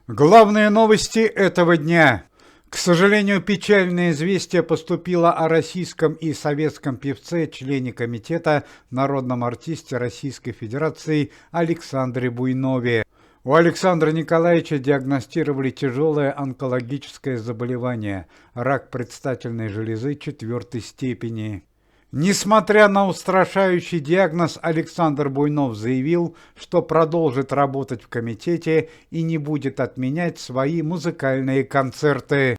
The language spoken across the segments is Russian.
Главные новости этого дня. К сожалению, печальное известие поступило о российском и советском певце, члене комитета, народном артисте Российской Федерации Александре Буйнове. У Александра Николаевича диагностировали тяжелое онкологическое заболевание – рак предстательной железы 4 степени. Несмотря на устрашающий диагноз, Александр Буйнов заявил, что продолжит работать в комитете и не будет отменять свои музыкальные концерты.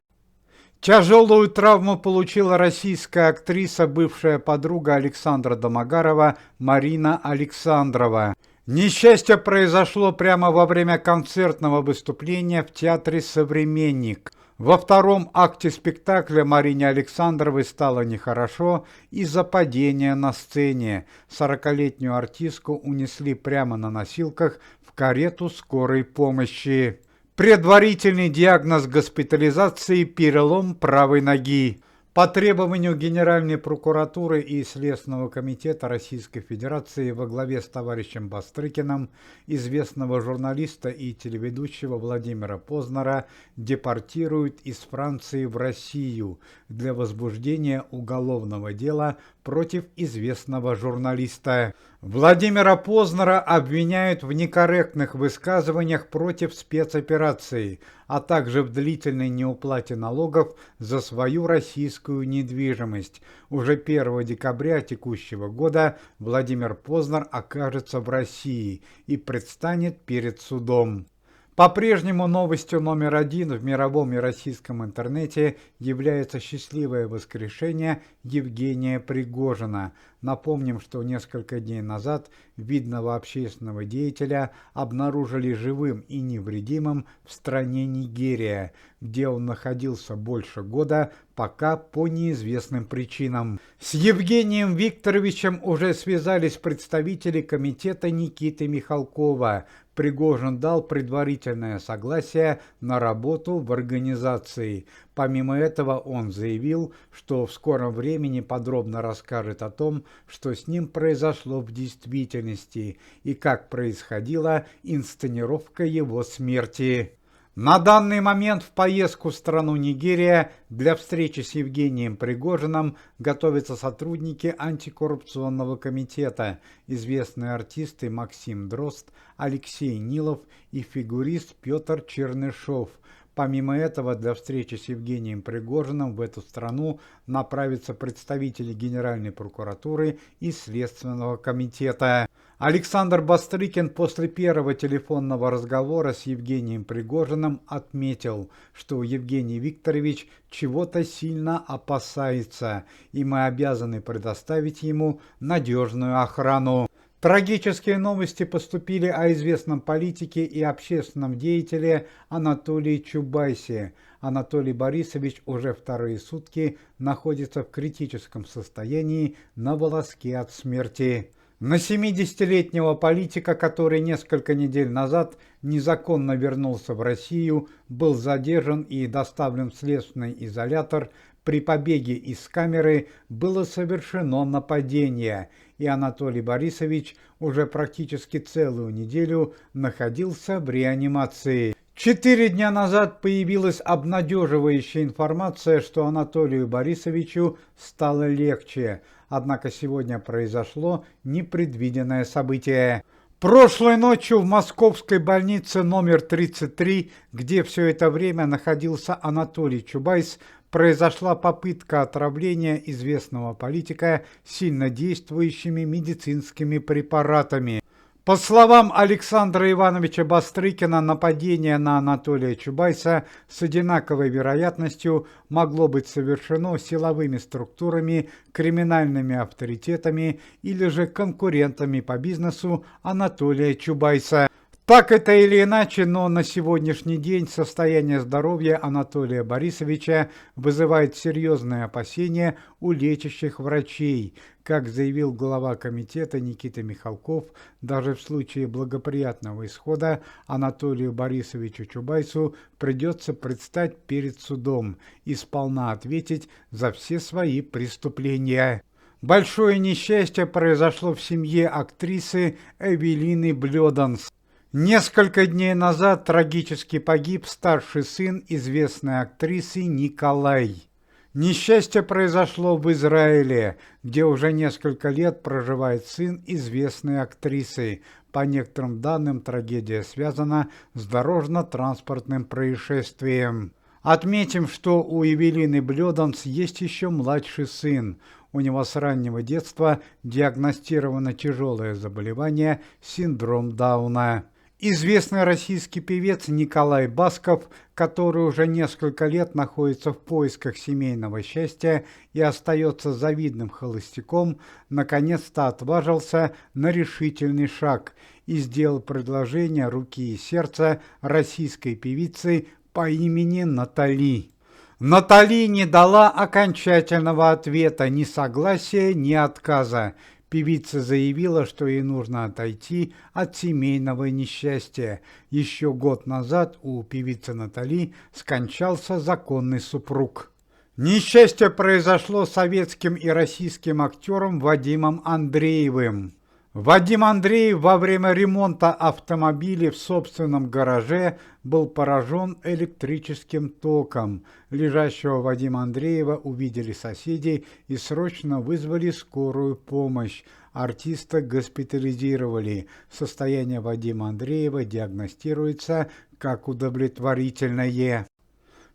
Тяжелую травму получила российская актриса, бывшая подруга Александра Домогарова Марина Александрова. Несчастье произошло прямо во время концертного выступления в театре «Современник». Во втором акте спектакля Марине Александровой стало нехорошо из-за падения на сцене. 40-летнюю артистку унесли прямо на носилках в карету скорой помощи. Предварительный диагноз госпитализации – перелом правой ноги. По требованию Генеральной прокуратуры и Следственного комитета Российской Федерации во главе с товарищем Бастрыкиным известного журналиста и телеведущего Владимира Познера депортируют из Франции в Россию для возбуждения уголовного дела против известного журналиста. Владимира Познера обвиняют в некорректных высказываниях против спецоперации, а также в длительной неуплате налогов за свою российскую недвижимость. Уже 1 декабря текущего года Владимир Познер окажется в России и предстанет перед судом. По-прежнему новостью номер один в мировом и российском интернете является счастливое воскрешение Евгения Пригожина. Напомним, что несколько дней назад видного общественного деятеля обнаружили живым и невредимым в стране Нигерия, где он находился больше года, пока по неизвестным причинам. С Евгением Викторовичем уже связались представители комитета Никиты Михалкова. Пригожин дал предварительное согласие на работу в организации. Помимо этого, он заявил, что в скором времени подробно расскажет о том, что с ним произошло в действительности и как происходила инсценировка его смерти. На данный момент в поездку в страну Нигерия для встречи с Евгением Пригожиным готовятся сотрудники антикоррупционного комитета, известные артисты Максим Дрозд, Алексей Нилов и фигурист Петр Чернышов. Помимо этого, для встречи с Евгением Пригожиным в эту страну направятся представители Генеральной прокуратуры и Следственного комитета. Александр Бастрыкин после первого телефонного разговора с Евгением Пригожиным отметил, что Евгений Викторович чего-то сильно опасается, и мы обязаны предоставить ему надежную охрану. Трагические новости поступили о известном политике и общественном деятеле Анатолии Чубайсе. Анатолий Борисович уже вторые сутки находится в критическом состоянии на волоске от смерти. На 70-летнего политика, который несколько недель назад незаконно вернулся в Россию, был задержан и доставлен в следственный изолятор. При побеге из камеры было совершено нападение, и Анатолий Борисович уже практически целую неделю находился в реанимации. 4 дня назад появилась обнадеживающая информация, что Анатолию Борисовичу стало легче, однако сегодня произошло непредвиденное событие. Прошлой ночью в московской больнице номер 33, где все это время находился Анатолий Чубайс, произошла попытка отравления известного политика сильнодействующими медицинскими препаратами. По словам Александра Ивановича Бастрыкина, нападение на Анатолия Чубайса с одинаковой вероятностью могло быть совершено силовыми структурами, криминальными авторитетами или же конкурентами по бизнесу Анатолия Чубайса. Так это или иначе, но на сегодняшний день состояние здоровья Анатолия Борисовича вызывает серьезные опасения у лечащих врачей. Как заявил глава комитета Никита Михалков, даже в случае благоприятного исхода Анатолию Борисовичу Чубайсу придется предстать перед судом и сполна ответить за все свои преступления. Большое несчастье произошло в семье актрисы Эвелины Блёданс. Несколько дней назад трагически погиб старший сын известной актрисы Николай. Несчастье произошло в Израиле, где уже несколько лет проживает сын известной актрисы. По некоторым данным, трагедия связана с дорожно-транспортным происшествием. Отметим, что у Эвелины Блёданс есть еще младший сын. У него с раннего детства диагностировано тяжелое заболевание – синдром Дауна. Известный российский певец Николай Басков, который уже несколько лет находится в поисках семейного счастья и остается завидным холостяком, наконец-то отважился на решительный шаг и сделал предложение руки и сердца российской певице по имени Натали. Натали не дала окончательного ответа, ни согласия, ни отказа. Певица заявила, что ей нужно отойти от семейного несчастья. Еще год назад у певицы Натали скончался законный супруг. Несчастье произошло с советским и российским актером Вадимом Андреевым. Вадим Андреев во время ремонта автомобиля в собственном гараже был поражен электрическим током. Лежащего Вадима Андреева увидели соседи и срочно вызвали скорую помощь. Артиста госпитализировали. Состояние Вадима Андреева диагностируется как удовлетворительное.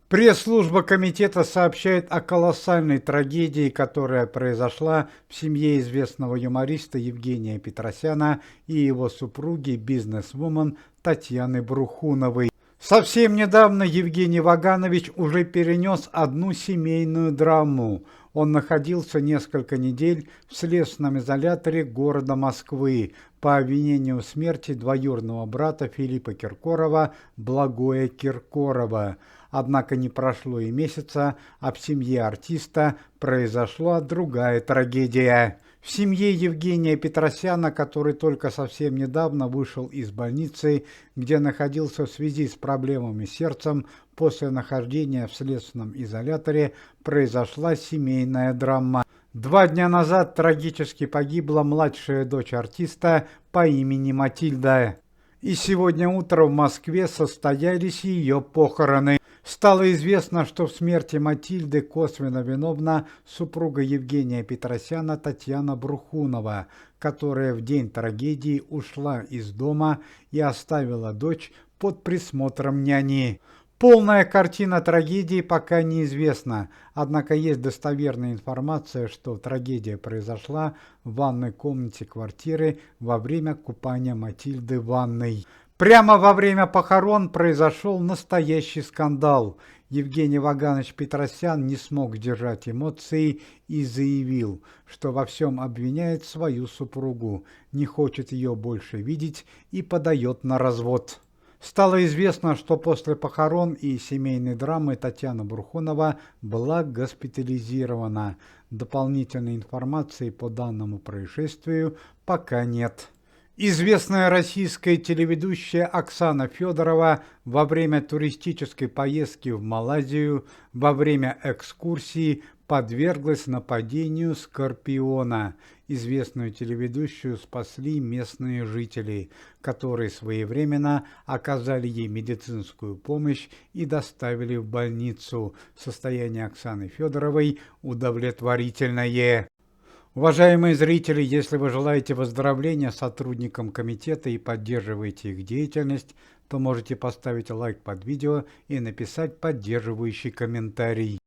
Пресс-служба комитета сообщает о колоссальной трагедии, которая произошла в семье известного юмориста Евгения Петросяна и его супруги, бизнесвумен Татьяны Брухуновой. Совсем недавно Евгений Ваганович уже перенес одну семейную драму. Он находился несколько недель в следственном изоляторе города Москвы по обвинению в смерти двоюродного брата Филиппа Киркорова Благоя Киркорова. Однако не прошло и месяца, а в семье артиста произошла другая трагедия. В семье Евгения Петросяна, который только совсем недавно вышел из больницы, где находился в связи с проблемами с сердцем, после нахождения в следственном изоляторе произошла семейная драма. 2 дня назад трагически погибла младшая дочь артиста по имени Матильда. И сегодня утром в Москве состоялись ее похороны. Стало известно, что в смерти Матильды косвенно виновна супруга Евгения Петросяна Татьяна Брухунова, которая в день трагедии ушла из дома и оставила дочь под присмотром няни. Полная картина трагедии пока неизвестна, однако есть достоверная информация, что трагедия произошла в ванной комнате квартиры во время купания Матильды в ванной. Прямо во время похорон произошел настоящий скандал. Евгений Ваганович Петросян не смог сдержать эмоции и заявил, что во всем обвиняет свою супругу, не хочет ее больше видеть и подает на развод. Стало известно, что после похорон и семейной драмы Татьяна Брухунова была госпитализирована. Дополнительной информации по данному происшествию пока нет. Известная российская телеведущая Оксана Федорова во время туристической поездки в Малайзию во время экскурсии подверглась нападению скорпиона. Известную телеведущую спасли местные жители, которые своевременно оказали ей медицинскую помощь и доставили в больницу. Состояние Оксаны Федоровой удовлетворительное. Уважаемые зрители, если вы желаете выздоровления сотрудникам комитета и поддерживаете их деятельность, то можете поставить лайк под видео и написать поддерживающий комментарий.